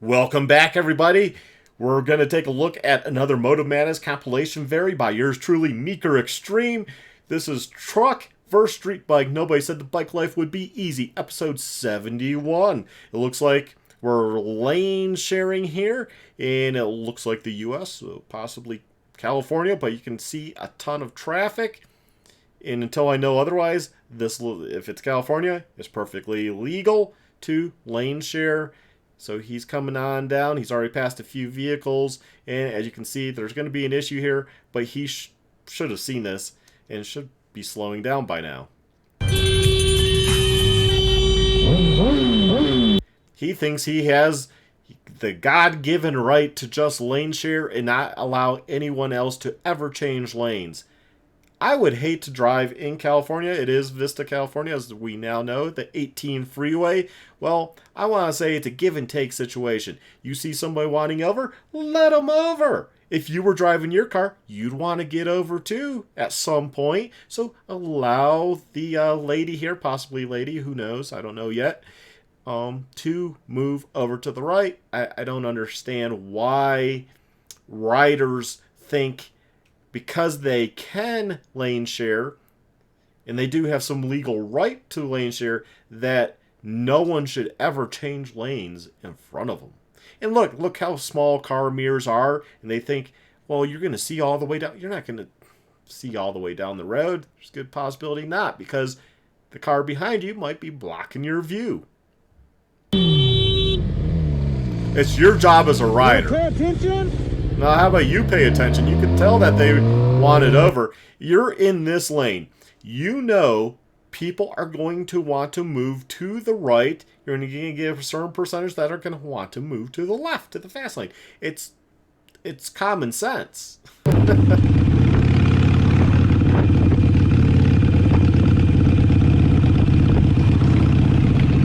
Welcome back, everybody. We're going to take a look at another Moto Madness compilation vary by yours truly, Meeker Extreme. This is Truck vs. Street Bike. Nobody said the bike life would be easy. Episode 71. It looks like we're lane sharing here, and it looks like the U.S., so possibly California, but you can see a ton of traffic. And until I know otherwise, if it's California, it's perfectly legal to lane share. So he's coming on down. He's already passed a few vehicles. And as you can see, there's going to be an issue here. But he should have seen this and should be slowing down by now. He thinks he has the God-given right to just lane share and not allow anyone else to ever change lanes. I would hate to drive in California. It is Vista, California, as we now know, the 18 freeway. Well, I want to say it's a give and take situation. You see somebody wanting over, let them over. If you were driving your car, you'd want to get over too at some point. So allow the lady here, possibly lady, who knows, I don't know yet, to move over to the right. I don't understand why riders think because they can lane share, and they do have some legal right to lane share, that no one should ever change lanes in front of them. And look how small car mirrors are, and they think, well, you're going to see all the way down. You're not going to see all the way down the road. There's a good possibility not, because the car behind you might be blocking your view. It's your job as a rider. Pay attention. Now, how about you pay attention? You can tell that they want it over. You're in this lane. You know people are going to want to move to the right. You're going to get a certain percentage that are going to want to move to the left, to the fast lane. It's common sense.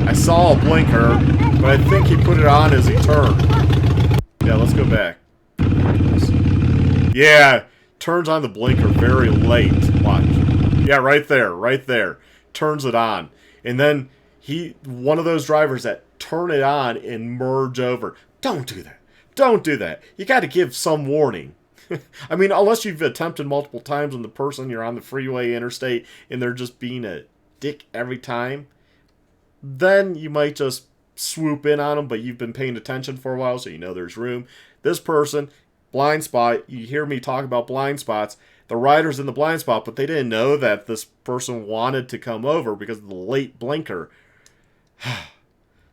I saw a blinker, but I think he put it on as he turned. Yeah, let's go back. Yeah, turns on the blinker very late. Watch. Yeah, right there. Turns it on. And then one of those drivers that turn it on and merge over. Don't do that. Don't do that. You got to give some warning. I mean, unless you've attempted multiple times and the person, you're on the freeway, interstate, and they're just being a dick every time, then you might just swoop in on them, but you've been paying attention for a while, so you know there's room. This person, blind spot, you hear me talk about blind spots. The rider's in the blind spot, but they didn't know that this person wanted to come over because of the late blinker.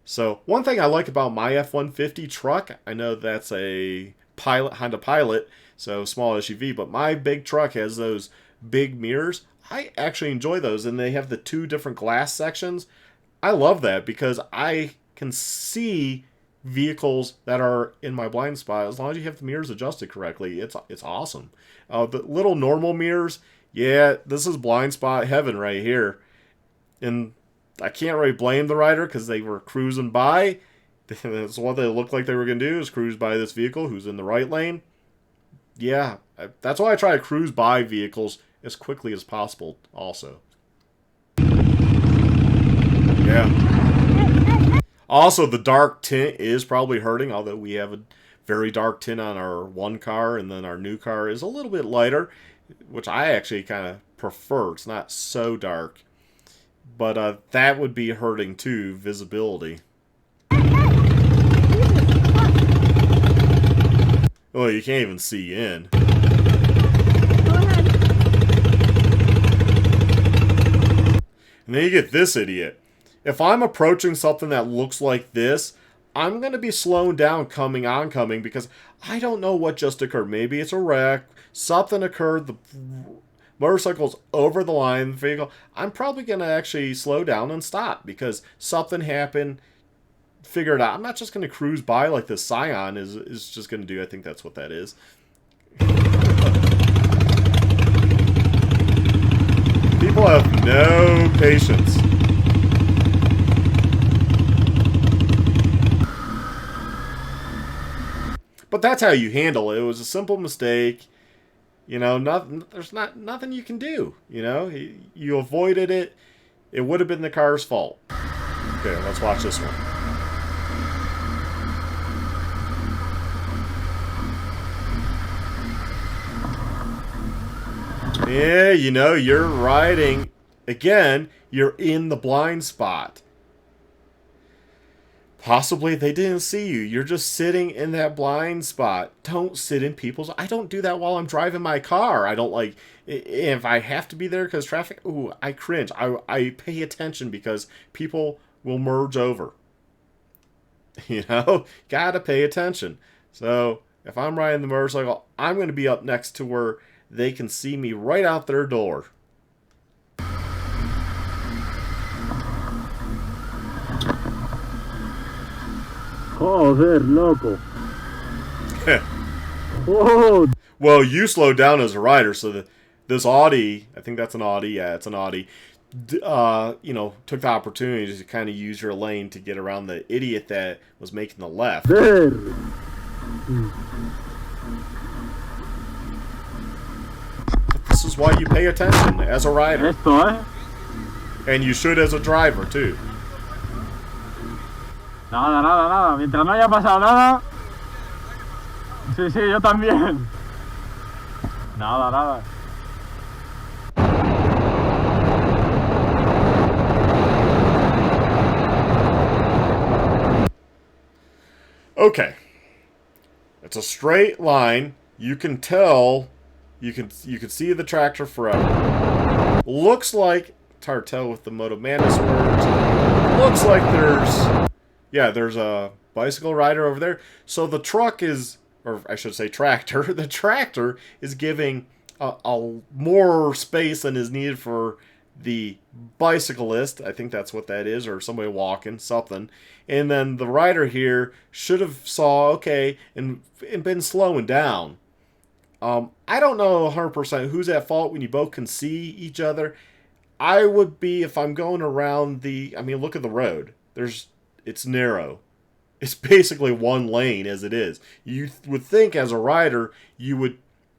So, one thing I like about my F-150 truck, I know that's a Honda Pilot, so small SUV, but my big truck has those big mirrors. I actually enjoy those, and they have the two different glass sections. I love that because I can see vehicles that are in my blind spot as long as you have the mirrors adjusted correctly. It's awesome. The little normal mirrors, yeah, this is blind spot heaven right here. And I can't really blame the rider because they were cruising by. That's what they looked like they were going to do, is cruise by this vehicle who's in the right lane. Yeah, that's why I try to cruise by vehicles as quickly as possible also. Yeah. Also, the dark tint is probably hurting, although we have a very dark tint on our one car, and then our new car is a little bit lighter, which I actually kind of prefer. It's not so dark. But that would be hurting too, visibility. Oh, you can't even see in. And then you get this idiot. If I'm approaching something that looks like this, I'm going to be slowing down oncoming because I don't know what just occurred. Maybe it's a wreck. Something occurred. The motorcycle's over the line. The vehicle. I'm probably going to actually slow down and stop because something happened. Figure it out. I'm not just going to cruise by like the Scion is just going to do. I think that's what that is. People have no patience. But that's how you handle it. It was a simple mistake. You know, there's nothing you can do. You know, you avoided it. It would have been the car's fault. Okay, let's watch this one. Yeah, you know, you're riding. Again, you're in the blind spot. Possibly they didn't see you. You're just sitting in that blind spot. Don't sit in people's. I don't do that while I'm driving my car. I don't like. If I have to be there because traffic, ooh, I cringe. I pay attention because people will merge over. You know? Gotta pay attention. So if I'm riding the motorcycle, I'm going to be up next to where they can see me right out their door. Joder, loco. Oh. Well, you slowed down as a rider, so this Audi, I think that's an Audi, yeah, it's an Audi, you know, took the opportunity to kind of use your lane to get around the idiot that was making the left. There. This is why you pay attention as a rider. Esto, And you should as a driver, too. Nada, nada, nada. Mientras no haya pasado nada. Sí, sí, yo también. Nada, nada. Okay. It's a straight line. You can tell. You can see the tractor forever. Looks like, it's hard to tell with the Moto Madness words. Looks like there's a bicycle rider over there. So the truck is, or I should say tractor, the tractor is giving a more space than is needed for the bicyclist. I think that's what that is, or somebody walking, something. And then the rider here should have saw, okay, and been slowing down. I don't know 100% who's at fault when you both can see each other. I would be, if I'm going around I mean, look at the road. It's narrow. It's basically one lane as it is. You would think as a rider, you would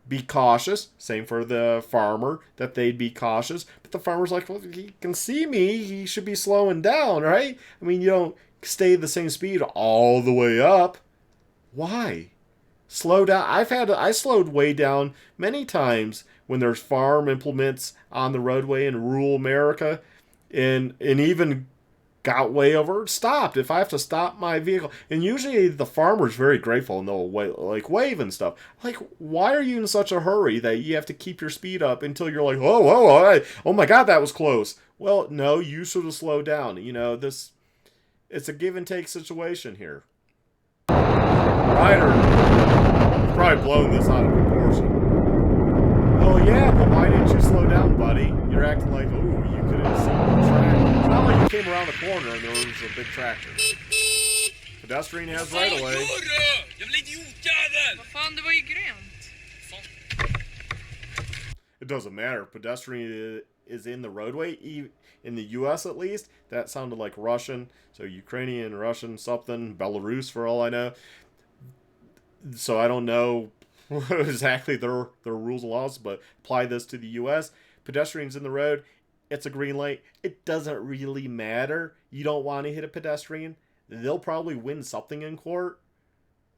be cautious. Same for the farmer, that they'd be cautious. But the farmer's like, well, he can see me. He should be slowing down, right? I mean, you don't stay the same speed all the way up. Why? Slow down. I slowed way down many times when there's farm implements on the roadway in rural America, and even got way over, stopped if I have to stop my vehicle. And usually the farmer's very grateful and they'll wave and stuff. Like, why are you in such a hurry that you have to keep your speed up until you're like, oh my God, that was close. Well, no, you should have slowed down. You know, it's a give and take situation here. Rider probably blown this out of proportion. Oh yeah, but why didn't you slow down, buddy? You're acting like, ooh, you could have seen the tractor. It's not like you came around the corner and there was a big tractor. Pedestrian has right away. It doesn't matter. Pedestrian is in the roadway. In the U.S. at least, that sounded like Russian. So Ukrainian, Russian, something, Belarus for all I know. So I don't know exactly their rules and laws, but apply this to the U.S. Pedestrians in the road, it's a green light. It doesn't really matter. You don't want to hit a pedestrian. They'll probably win something in court.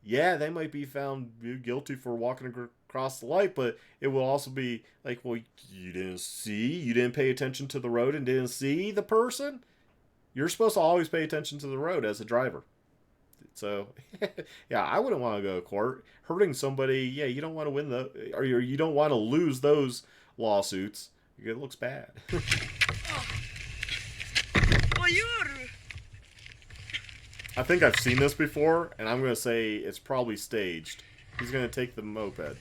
Yeah, they might be found guilty for walking across the light, but it will also be like, well, you didn't pay attention to the road and didn't see the person. You're supposed to always pay attention to the road as a driver. So, yeah, I wouldn't want to go to court. Hurting somebody, yeah, you don't want to win or you don't want to lose those lawsuits. It looks bad. I think I've seen this before, and I'm going to say it's probably staged. He's going to take the moped.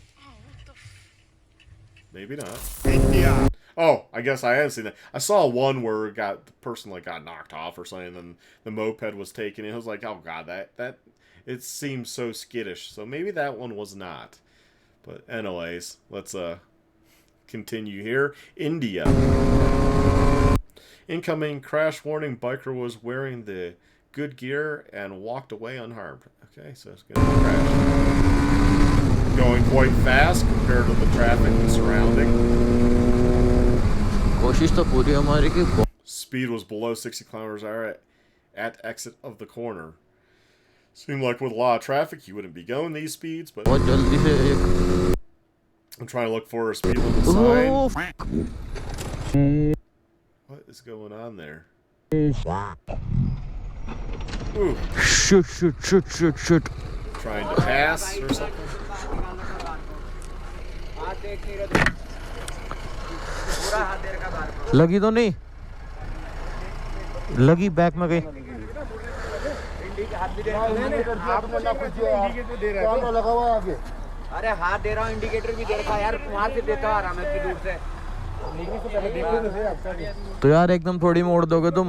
Maybe not. Yeah. Oh, I guess I haven't seen that. I saw one where the person got knocked off or something, and the moped was taken. And it was like, oh god, that it seems so skittish. So maybe that one was not. But anyways, let's continue here. India. Incoming crash warning. Biker was wearing the good gear and walked away unharmed. Okay, so it's going to crash. Going quite fast compared to the traffic and surrounding. Speed was below 60 kilometers an hour at exit of the corner. Seemed like with a lot of traffic, you wouldn't be going these speeds, but I'm trying to look for a speed limit Oh, sign. What is going on there? Ooh. shit. Trying to pass or something? लगी तो नहीं लगी back में गई अरे हाथ दे रहा हूँ इंडिकेटर भी दे रखा यार वहां से देता आ रहा मैं इतनी दूर से तो यार एकदम थोड़ी मोड़ दोगे तुम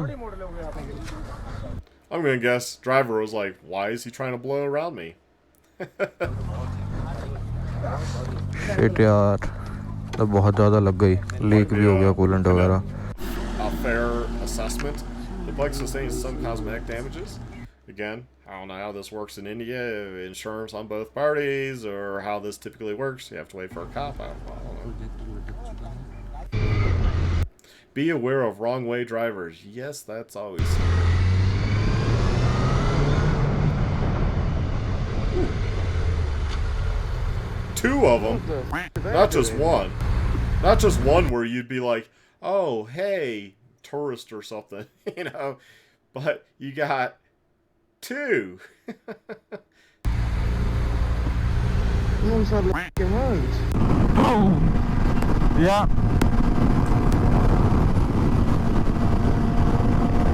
I'm gonna guess driver was like, why is he trying to blow around me? Shit यार तो बहुत ज़्यादा लग गई लीक भी हो गया कूलेंट वगैरह A fair assessment. The bike sustains some cosmetic damages. Again, I don't know how this works in India, insurance on both parties, or how this typically works. You have to wait for a cop. I don't know. Be aware of wrong way drivers. Yes, that's always. Two of them. Not just one. Not just one where you'd be like, oh, hey, tourist or something, you know. But you got two. Yeah.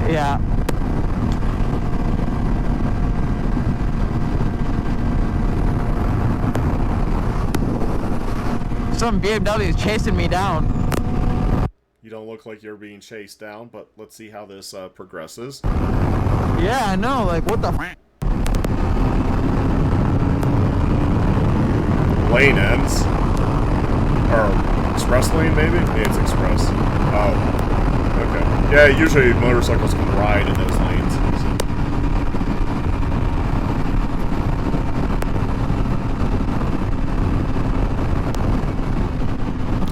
Yeah. Some BMW is chasing me down. You don't look like you're being chased down, but let's see how this progresses. Yeah, I know. Like, what the f? Lane ends. Or express lane, maybe? Maybe it's express. Oh. Okay. Yeah, usually motorcycles can ride in those lanes.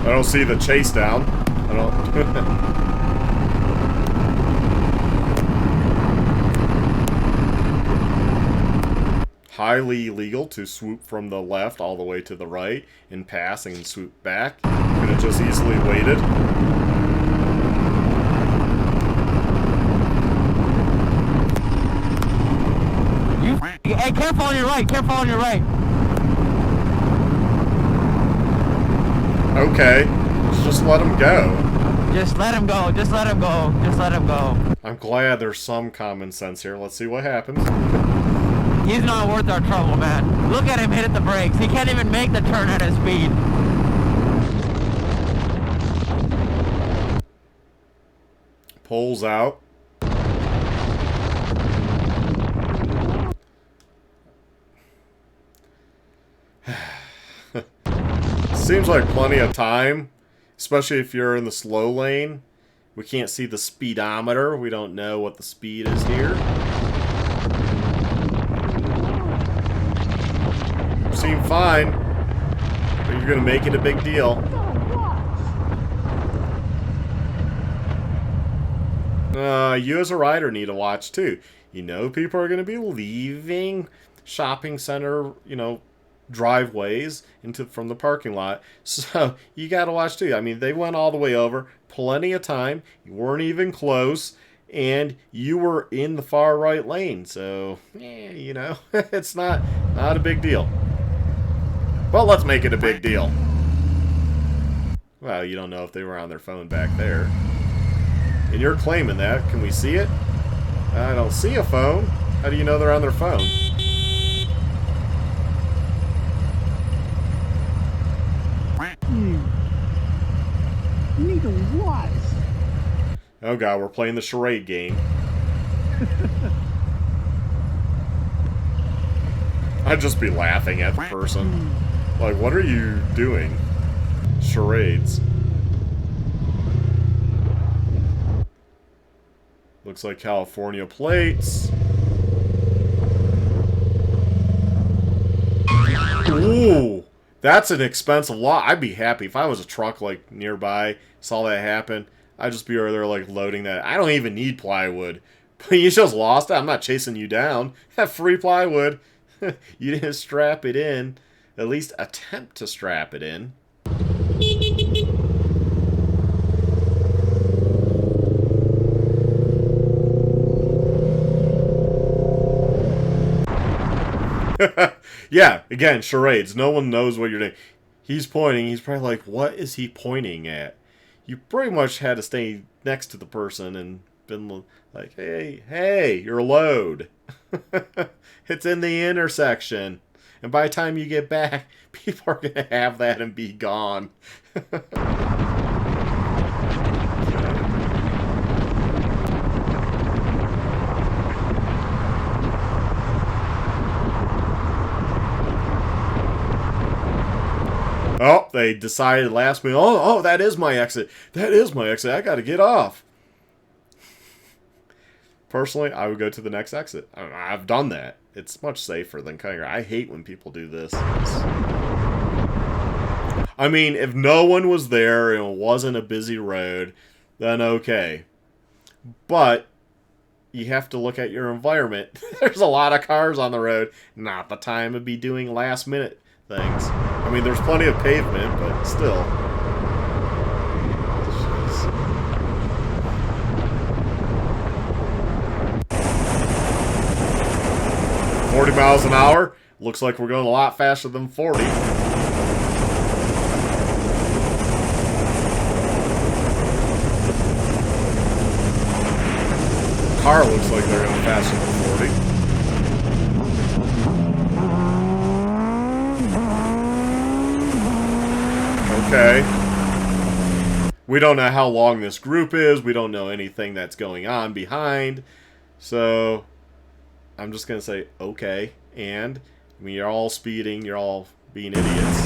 I don't see the chase down. I don't. Highly illegal to swoop from the left all the way to the right and pass and swoop back. Could have just easily waited. Hey, careful on your right. Careful on your right. Okay, just let him go. Just let him go. Just let him go. Just let him go. I'm glad there's some common sense here. Let's see what happens. He's not worth our trouble, man. Look at him hit the brakes. He can't even make the turn at his speed. Pulls out. Seems like plenty of time, especially if you're in the slow lane. We can't see the speedometer. We don't know what the speed is here. You seem fine, but you're going to make it a big deal. You as a rider need to watch too. You know people are going to be leaving shopping center, driveways from the parking lot. So you got to watch too. I mean, they went all the way over, plenty of time. You weren't even close, and you were in the far right lane. So, it's not a big deal. Well, let's make it a big deal. Well, you don't know if they were on their phone back there. And you're claiming that. Can we see it? I don't see a phone. How do you know they're on their phone? Oh god, we're playing the charade game. I'd just be laughing at the person. Like, what are you doing? Charades. Looks like California plates. Ooh, that's an expensive lot. I'd be happy if I was a truck like nearby, saw that happen. I'd just be over there like loading that. I don't even need plywood, but you just lost it. I'm not chasing you down. Have free plywood. You didn't strap it in. At least attempt to strap it in. Yeah, again, charades. No one knows what you're doing. He's pointing. He's probably like, what is he pointing at? You pretty much had to stay next to the person and been like, hey, your load. It's in the intersection. And by the time you get back, people are going to have that and be gone. Oh, they decided last minute, oh, that is my exit. That is my exit. I got to get off. Personally, I would go to the next exit. I've done that. It's much safer than cutting. I hate when people do this. I mean, if no one was there and it wasn't a busy road, then okay. But you have to look at your environment. There's a lot of cars on the road. Not the time to be doing last minute things. I mean, there's plenty of pavement, but still. 40 miles an hour. Looks like we're going a lot faster than 40. Car looks like they're going faster than 40. Okay. We don't know how long this group is. We don't know anything that's going on behind. So I'm just going to say, okay. And I mean, you're all speeding. You're all being idiots.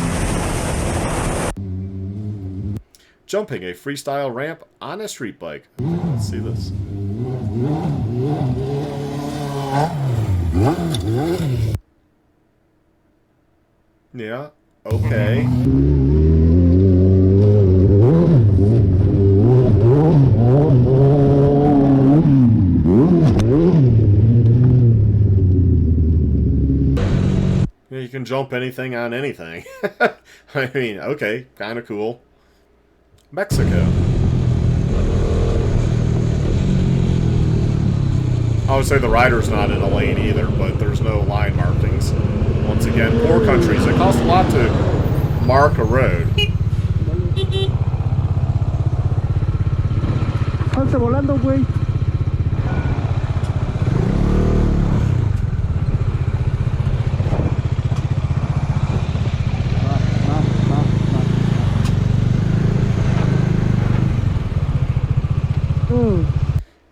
Jumping a freestyle ramp on a street bike. Okay, let's see this. Yeah, okay. You can jump anything on anything. I mean, okay, kind of cool. Mexico. I would say the rider's not in a lane either, but there's no line markings. Once again, poor countries. It costs a lot to mark a road. Salte volando, güey.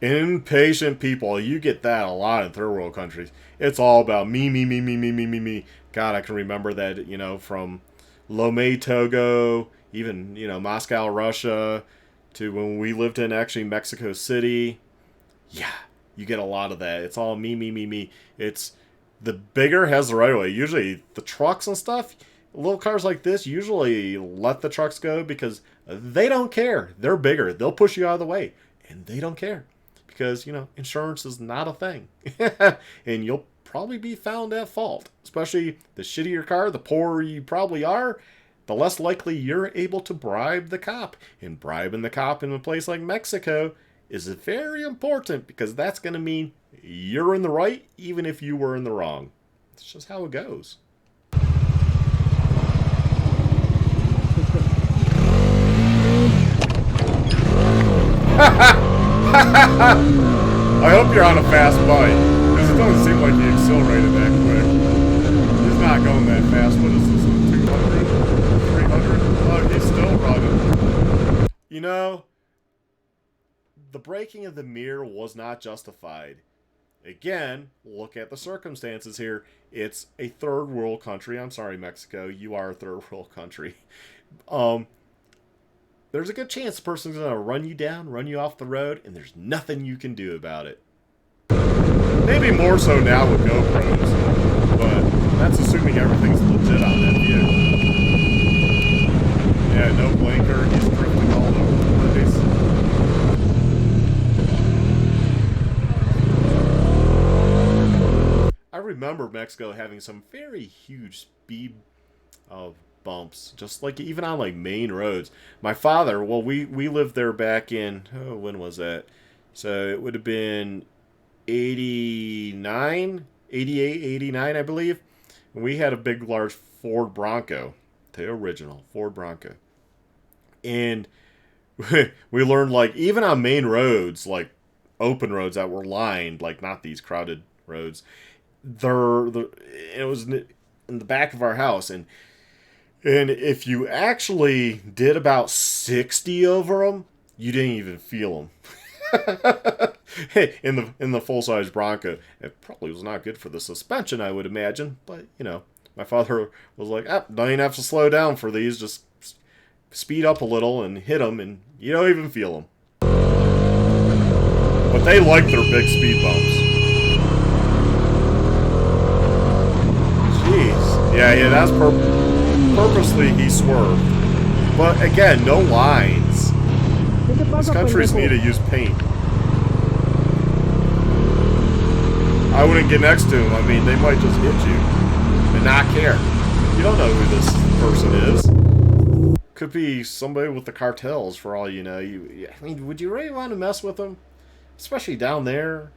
Impatient people, you get that a lot in third world countries. It's all about me, me, me, me, me, me, me, me. God, I can remember that, you know, from Lomé, Togo, even, you know, Moscow, Russia, to when we lived in actually Mexico City. Yeah, you get a lot of that. It's all me, me, me, me. It's the bigger has the right of way. Usually the trucks and stuff, little cars like this usually let the trucks go because they don't care. They're bigger. They'll push you out of the way, and they don't care. Because, you know, insurance is not a thing. And you'll probably be found at fault. Especially the shittier your car, the poorer you probably are, the less likely you're able to bribe the cop. And bribing the cop in a place like Mexico is very important because that's going to mean you're in the right even if you were in the wrong. It's just how it goes. I hope you're on a fast bike, because it doesn't seem like he accelerated that quick. He's not going that fast. What is this, 200? 300? Oh, he's still running. You know, the breaking of the mirror was not justified. Again, look at the circumstances here. It's a third world country. I'm sorry, Mexico. You are a third world country. There's a good chance the person's going to run you down, run you off the road, and there's nothing you can do about it. Maybe more so now with GoPros, but that's assuming everything's legit on that vehicle. Yeah, no blinker, he's drifting all over the place. I remember Mexico having some very huge speed bumps, just like even on like main roads. My father, well, we lived there back in, when was that? So it would have been 89, 88, 89, I believe. We had a big, large Ford Bronco, the original Ford Bronco, and we learned, like, even on main roads, like open roads that were lined, like not these crowded roads, it was in the back of our house, and if you actually did about 60 over them, you didn't even feel them. In the full size Bronco, it probably was not good for the suspension, I would imagine. But my father was like, don't even have to slow down for these. Just speed up a little and hit them, and you don't even feel them. But they like their big speed bumps. Jeez, yeah, that's purposely he swerved. But again, no lines. These countries need to use paint. I wouldn't get next to him. I mean, they might just hit you and not care. You don't know who this person is. Could be somebody with the cartels, for all you know. I mean, would you really want to mess with them? Especially down there.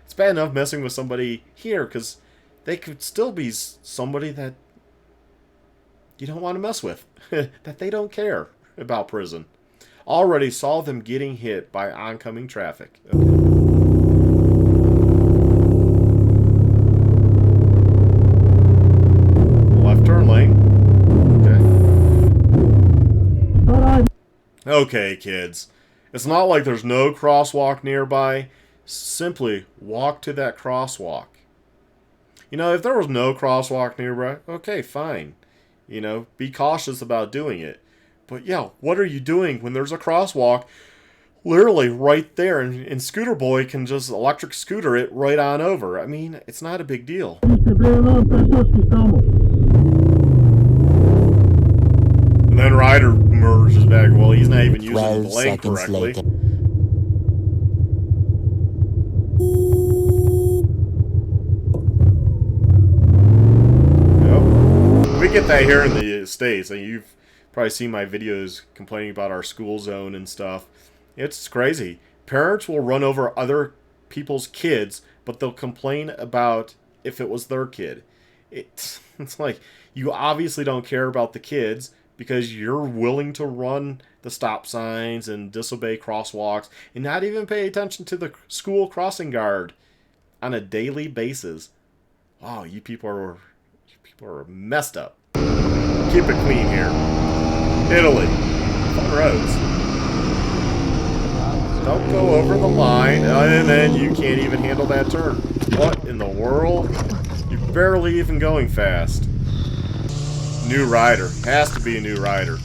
It's bad enough messing with somebody here, because they could still be somebody that you don't want to mess with. That they don't care about prison. Already saw them getting hit by oncoming traffic. Okay. Left turn lane. Okay. Okay, kids. It's not like there's no crosswalk nearby. Simply walk to that crosswalk. If there was no crosswalk nearby, okay, fine. Be cautious about doing it. But yeah, what are you doing when there's a crosswalk literally right there, and Scooter Boy can just electric scooter it right on over? I mean, it's not a big deal. And then Ryder merges back. Well, he's not even using the lane correctly. Yep. We get that here in the States, and you've probably seen my videos complaining about our school zone and stuff. It's crazy. Parents will run over other people's kids, but they'll complain about if it was their kid. It's like, you obviously don't care about the kids because you're willing to run the stop signs and disobey crosswalks and not even pay attention to the school crossing guard on a daily basis. Wow, you people are messed up. Keep it clean here. Italy. Fun roads. Don't go over the line, and then you can't even handle that turn. What in the world? You're barely even going fast. New rider. Has to be a new rider.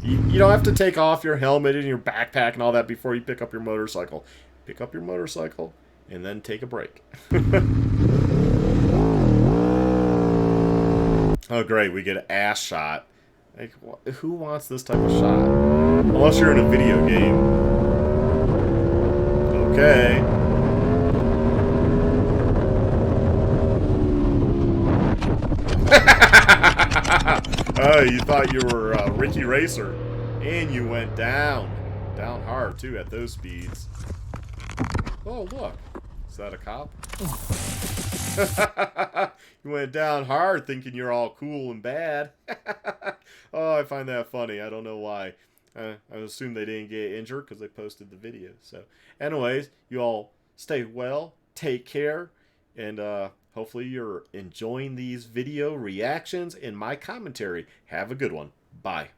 You don't have to take off your helmet and your backpack and all that before you pick up your motorcycle. Pick up your motorcycle and then take a break. Oh, great. We get an ass shot. Like, who wants this type of shot? Unless you're in a video game. Okay. Oh, you thought you were Ricky Racer. And you went down. Down hard, too, at those speeds. Oh, look. Is that a cop? You went down hard thinking you're all cool and bad. Oh, I find that funny. I don't know why. I assume they didn't get injured because they posted the video. So, anyways, you all stay well, take care, and hopefully you're enjoying these video reactions and my commentary. Have a good one. Bye.